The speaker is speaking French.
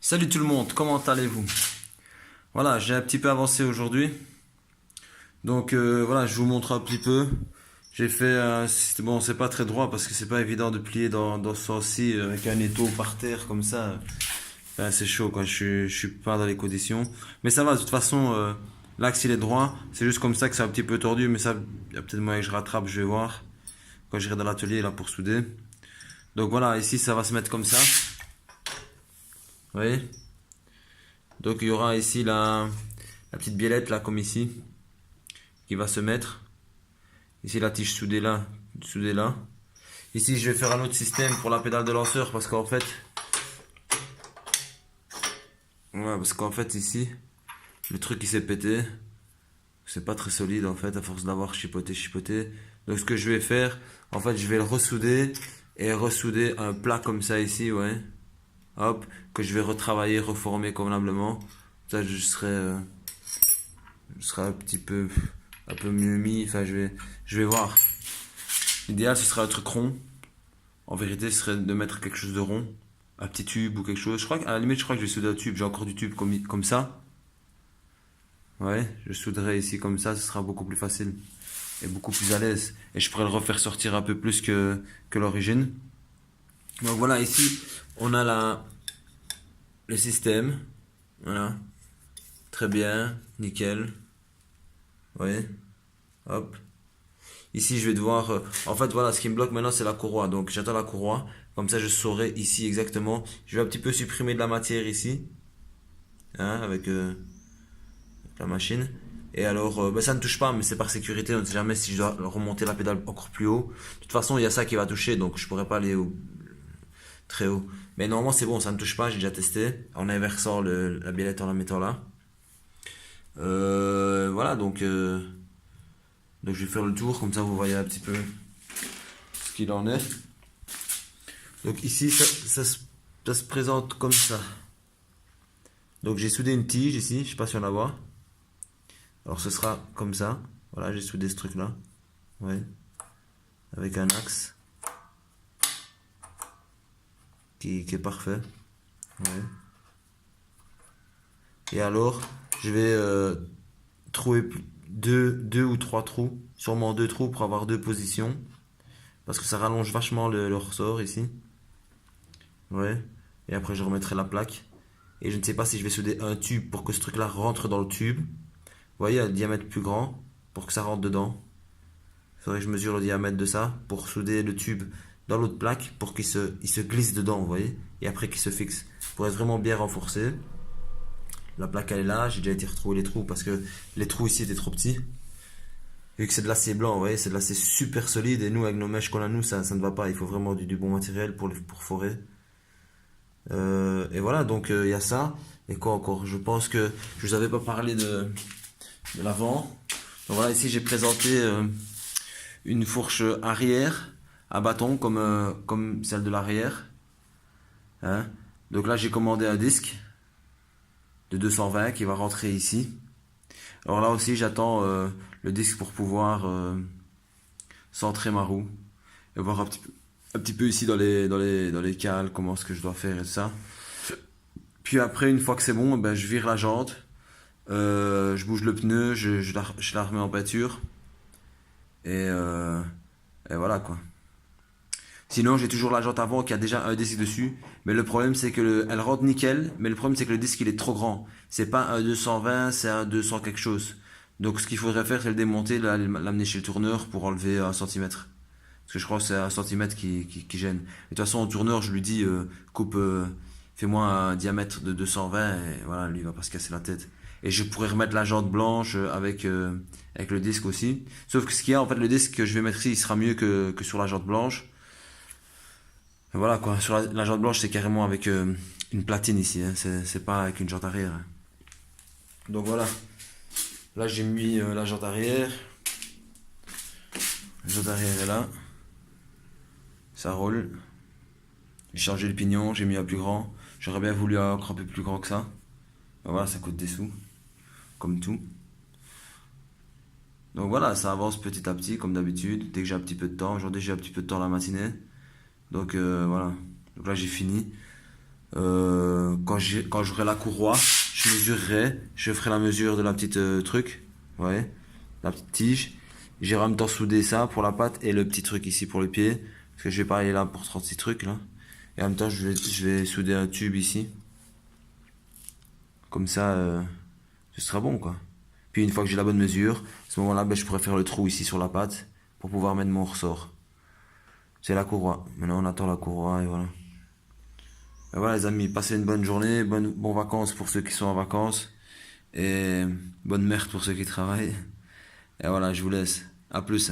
Salut tout le monde, comment allez-vous? Voilà, j'ai un petit peu avancé aujourd'hui. Donc voilà, je vous montre un petit peu. J'ai fait un système, bon, c'est pas très droit parce que c'est pas évident de plier dans ce sens-ci avec un étau par terre comme ça. Enfin, c'est chaud quoi, je suis pas dans les conditions. Mais ça va, de toute façon, l'axe il est droit. C'est juste comme ça que c'est un petit peu tordu, mais ça, il y a peut-être moyen que je rattrape, je vais voir. Quand j'irai dans l'atelier là pour souder. Donc voilà, ici ça va se mettre comme ça. Vous voyez? Donc il y aura ici la petite biellette là comme ici qui va se mettre. Ici la tige soudée là. Ici je vais faire un autre système pour la pédale de lanceur parce qu'en fait, ouais, parce qu'en fait ici le truc il s'est pété. C'est pas très solide en fait à force d'avoir chipoté. Donc ce que je vais faire, en fait je vais le ressouder et ressouder un plat comme ça ici, ouais. Hop, que je vais retravailler, reformer convenablement. Ça je serai un peu mieux mis. Enfin je vais voir. L'idéal ce serait un truc rond. En vérité, ce serait de mettre quelque chose de rond, un petit tube ou quelque chose. Je crois qu'à la limite, je crois que je vais souder un tube. J'ai encore du tube comme ça. Ouais, je souderai ici comme ça, ce sera beaucoup plus facile et beaucoup plus à l'aise. Et je pourrais le refaire sortir un peu plus que l'origine. Donc voilà, ici, on a le système. Voilà, très bien, nickel. Ouais, hop. Ici, je vais devoir. En fait, voilà, ce qui me bloque maintenant, c'est la courroie. Donc, j'attends la courroie. Comme ça, je saurai ici exactement. Je vais un petit peu supprimer de la matière ici, hein, avec la machine. Et alors, bah, ça ne touche pas, mais c'est par sécurité. On ne sait jamais si je dois remonter la pédale encore plus haut. De toute façon, il y a ça qui va toucher, donc je pourrais pas aller très haut. Mais normalement, c'est bon, ça ne touche pas. J'ai déjà testé en inversant la biellette en la mettant là. Voilà, donc je vais faire le tour, comme ça vous voyez un petit peu ce qu'il en est. Donc ici, ça se présente comme ça. Donc j'ai soudé une tige ici, je sais pas si on la voit. Alors ce sera comme ça. Voilà, j'ai soudé ce truc là. Ouais. Avec un axe qui est parfait. Ouais. Et alors, je vais trouver deux ou trois trous. Sûrement deux trous pour avoir deux positions. Parce que ça rallonge vachement le ressort ici. Ouais. Et après je remettrai la plaque. Et je ne sais pas si je vais souder un tube pour que ce truc là rentre dans le tube. Vous voyez, un diamètre plus grand pour que ça rentre dedans. Il faudrait que je mesure le diamètre de ça pour souder le tube dans l'autre plaque pour il se glisse dedans, vous voyez, et après qu'il se fixe. Pour être vraiment bien renforcé. La plaque elle est là, j'ai déjà été retrouver les trous parce que les trous ici étaient trop petits. Vu que c'est de l'acier blanc, vous voyez, c'est de l'acier super solide et nous avec nos mèches qu'on a nous, ça ne va pas. Il faut vraiment du bon matériel pour forer. Et voilà, donc il y a ça. Et quoi encore? Je pense que je vous avais pas parlé de l'avant. Donc voilà, ici j'ai présenté une fourche arrière à bâton comme celle de l'arrière. Hein. Donc là j'ai commandé un disque de 220 qui va rentrer ici. Alors là aussi j'attends le disque pour pouvoir centrer ma roue et voir un petit peu ici dans les cales comment ce que je dois faire et tout ça. Puis après une fois que c'est bon, ben, je vire la jante, je bouge le pneu, je la remets en peinture et, euh, et voilà quoi. Sinon, j'ai toujours la jante avant qui a déjà un disque dessus. Mais le problème, c'est que elle rentre nickel. Mais le problème, c'est que le disque, il est trop grand. C'est pas un 220, c'est un 200 quelque chose. Donc, ce qu'il faudrait faire, c'est le démonter, l'amener chez le tourneur pour enlever un centimètre. Parce que je crois que c'est un centimètre qui gêne. Et de toute façon, au tourneur, je lui dis, coupe, fais-moi un diamètre de 220. Et voilà, lui, il va pas se casser la tête. Et je pourrais remettre la jante blanche avec le disque aussi. Sauf que ce qu'il y a, en fait, le disque que je vais mettre ici, il sera mieux que sur la jante blanche. Voilà quoi, sur la jante blanche c'est carrément avec une platine ici, hein. C'est pas avec une jante arrière. Donc voilà, là j'ai mis la jante arrière. La jante arrière est là, ça roule. J'ai changé le pignon, j'ai mis un plus grand. J'aurais bien voulu encore un peu plus grand que ça. Ben voilà, ça coûte des sous, comme tout. Donc voilà, ça avance petit à petit comme d'habitude, dès que j'ai un petit peu de temps. Aujourd'hui j'ai un petit peu de temps la matinée. Donc voilà, donc là j'ai fini. quand j'aurai la courroie, je mesurerai, je ferai la mesure de la petite truc, ouais, la petite tige. J'irai en même temps souder ça pour la pâte et le petit truc ici pour le pied, parce que je vais pas aller là pour 36 trucs là. Et en même temps, je vais souder un tube ici. Comme ça, ce sera bon quoi. Puis une fois que j'ai la bonne mesure, à ce moment-là, ben, je pourrais faire le trou ici sur la pâte pour pouvoir mettre mon ressort. C'est la courroie. Maintenant, on attend la courroie et voilà. Et voilà les amis, passez une bonne journée, bonnes vacances pour ceux qui sont en vacances et bonne merde pour ceux qui travaillent. Et voilà, je vous laisse. À plus.